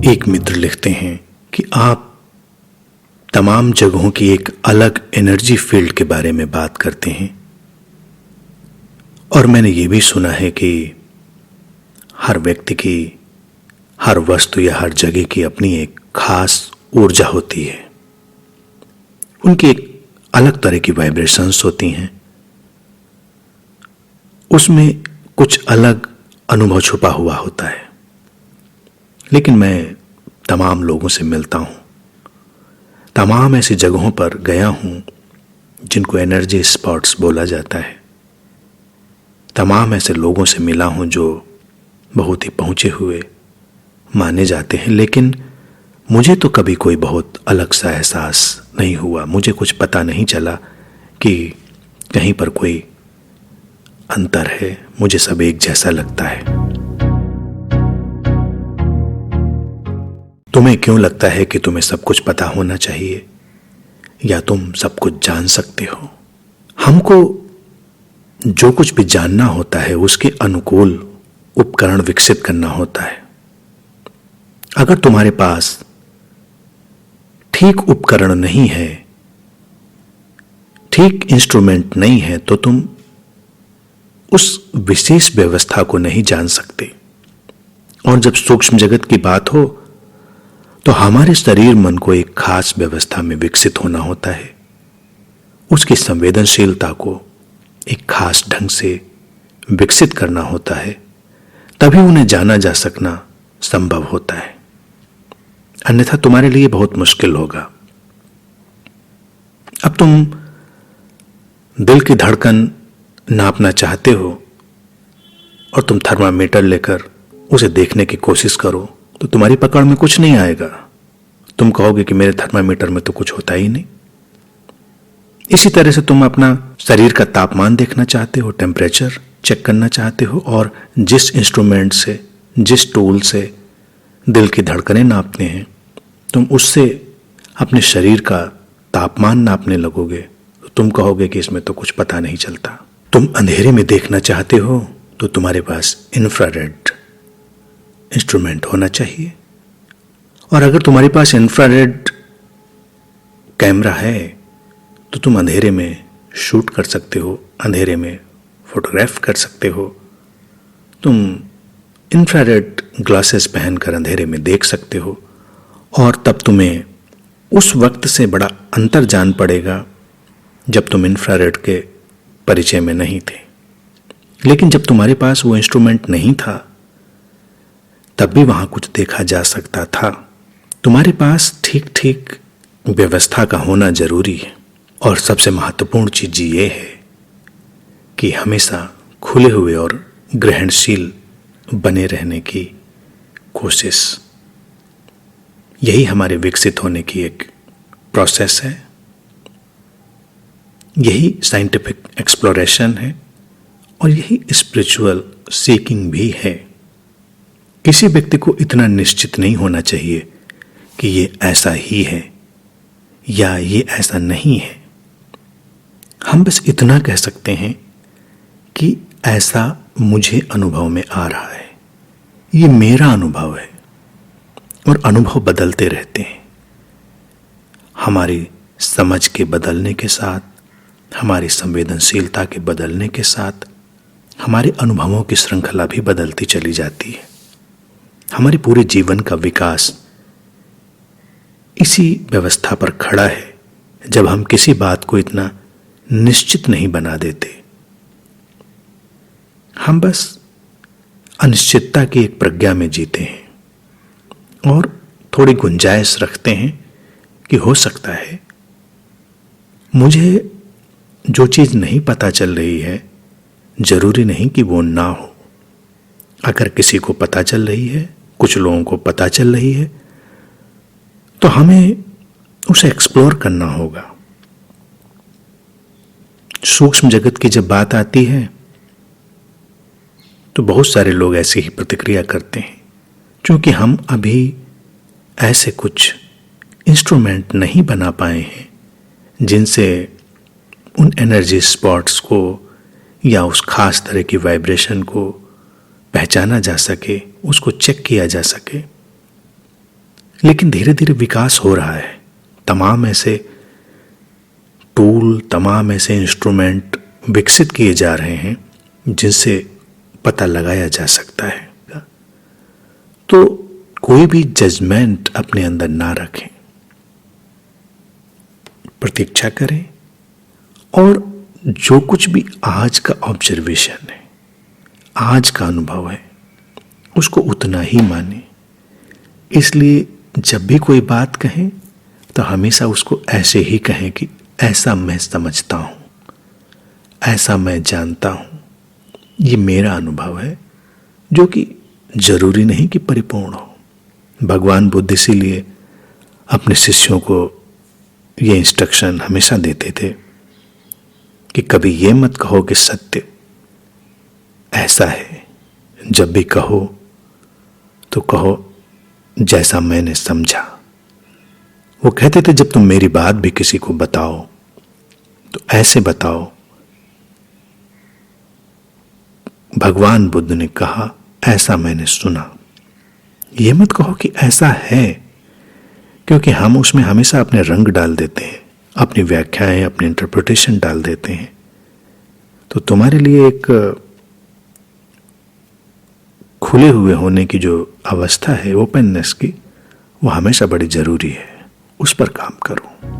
एक मित्र लिखते हैं कि आप तमाम जगहों की एक अलग एनर्जी फील्ड के बारे में बात करते हैं और मैंने ये भी सुना है कि हर व्यक्ति की, हर वस्तु या हर जगह की अपनी एक खास ऊर्जा होती है। उनकी एक अलग तरह की वाइब्रेशंस होती हैं, उसमें कुछ अलग अनुभव छुपा हुआ होता है। लेकिन मैं तमाम लोगों से मिलता हूँ, तमाम ऐसी जगहों पर गया हूँ जिनको एनर्जी स्पॉट्स बोला जाता है। तमाम ऐसे लोगों से मिला हूँ जो बहुत ही पहुँचे हुए माने जाते हैं, लेकिन मुझे तो कभी कोई बहुत अलग सा एहसास नहीं हुआ। मुझे कुछ पता नहीं चला कि कहीं पर कोई अंतर है। मुझे सब एक जैसा लगता है। तुम्हें क्यों लगता है कि तुम्हें सब कुछ पता होना चाहिए या तुम सब कुछ जान सकते हो? हमको जो कुछ भी जानना होता है उसके अनुकूल उपकरण विकसित करना होता है। अगर तुम्हारे पास ठीक उपकरण नहीं है, ठीक इंस्ट्रूमेंट नहीं है, तो तुम उस विशेष व्यवस्था को नहीं जान सकते। और जब सूक्ष्म जगत की बात हो तो हमारे शरीर मन को एक खास व्यवस्था में विकसित होना होता है। उसकी संवेदनशीलता को एक खास ढंग से विकसित करना होता है, तभी उन्हें जाना जा सकना संभव होता है। अन्यथा तुम्हारे लिए बहुत मुश्किल होगा। अब तुम दिल की धड़कन नापना चाहते हो और तुम थर्मामीटर लेकर उसे देखने की कोशिश करो तो तुम्हारी पकड़ में कुछ नहीं आएगा। तुम कहोगे कि मेरे थर्मामीटर में तो कुछ होता ही नहीं। इसी तरह से तुम अपना शरीर का तापमान देखना चाहते हो, टेम्परेचर चेक करना चाहते हो, और जिस इंस्ट्रूमेंट से, जिस टूल से दिल की धड़कनें नापते हैं, तुम उससे अपने शरीर का तापमान नापने लगोगे तो तुम कहोगे कि इसमें तो कुछ पता नहीं चलता। तुम अंधेरे में देखना चाहते हो तो तुम्हारे पास इंफ्रारेड इंस्ट्रूमेंट होना चाहिए, और अगर तुम्हारे पास इंफ्रारेड कैमरा है तो तुम अंधेरे में शूट कर सकते हो, अंधेरे में फोटोग्राफ कर सकते हो। तुम इंफ्रारेड ग्लासेस पहनकर अंधेरे में देख सकते हो, और तब तुम्हें उस वक्त से बड़ा अंतर जान पड़ेगा जब तुम इंफ्रारेड के परिचय में नहीं थे। लेकिन जब तुम्हारे पास वो इंस्ट्रूमेंट नहीं था तब भी वहां कुछ देखा जा सकता था। तुम्हारे पास ठीक ठीक व्यवस्था का होना जरूरी है, और सबसे महत्वपूर्ण चीज ये है कि हमेशा खुले हुए और ग्रहणशील बने रहने की कोशिश। यही हमारे विकसित होने की एक प्रोसेस है, यही साइंटिफिक एक्सप्लोरेशन है, और यही स्पिरिचुअल सीकिंग भी है। किसी व्यक्ति को इतना निश्चित नहीं होना चाहिए कि ये ऐसा ही है या ये ऐसा नहीं है। हम बस इतना कह सकते हैं कि ऐसा मुझे अनुभव में आ रहा है, ये मेरा अनुभव है, और अनुभव बदलते रहते हैं। हमारी समझ के बदलने के साथ, हमारी संवेदनशीलता के बदलने के साथ हमारे अनुभवों की श्रृंखला भी बदलती चली जाती है। हमारे पूरे जीवन का विकास इसी व्यवस्था पर खड़ा है, जब हम किसी बात को इतना निश्चित नहीं बना देते। हम बस अनिश्चितता की एक प्रज्ञा में जीते हैं और थोड़ी गुंजाइश रखते हैं कि हो सकता है मुझे जो चीज नहीं पता चल रही है जरूरी नहीं कि वो ना हो। अगर किसी को पता चल रही है, कुछ लोगों को पता चल रही है, तो हमें उसे एक्सप्लोर करना होगा। सूक्ष्म जगत की जब बात आती है तो बहुत सारे लोग ऐसी ही प्रतिक्रिया करते हैं, क्योंकि हम अभी ऐसे कुछ इंस्ट्रूमेंट नहीं बना पाए हैं जिनसे उन एनर्जी स्पॉट्स को या उस खास तरह की वाइब्रेशन को पहचाना जा सके, उसको चेक किया जा सके। लेकिन धीरे धीरे विकास हो रहा है। तमाम ऐसे टूल, तमाम ऐसे इंस्ट्रूमेंट विकसित किए जा रहे हैं जिनसे पता लगाया जा सकता है। तो कोई भी जजमेंट अपने अंदर ना रखें, प्रतीक्षा करें और जो कुछ भी आज का ऑब्जर्वेशन है, आज का अनुभव है, उसको उतना ही माने। इसलिए जब भी कोई बात कहें तो हमेशा उसको ऐसे ही कहें कि ऐसा मैं समझता हूं, ऐसा मैं जानता हूं, ये मेरा अनुभव है, जो कि जरूरी नहीं कि परिपूर्ण हो। भगवान बुद्ध इसीलिए अपने शिष्यों को ये इंस्ट्रक्शन हमेशा देते थे कि कभी ये मत कहो कि सत्य ऐसा है, जब भी कहो तो कहो जैसा मैंने समझा। वो कहते थे जब तुम मेरी बात भी किसी को बताओ तो ऐसे बताओ, भगवान बुद्ध ने कहा ऐसा मैंने सुना। ये मत कहो कि ऐसा है, क्योंकि हम उसमें हमेशा अपने रंग डाल देते हैं, अपनी व्याख्याएं, अपनी इंटरप्रिटेशन डाल देते हैं। तो तुम्हारे लिए एक खुले हुए होने की जो अवस्था है, ओपननेस की, वो हमेशा बड़ी जरूरी है। उस पर काम करो।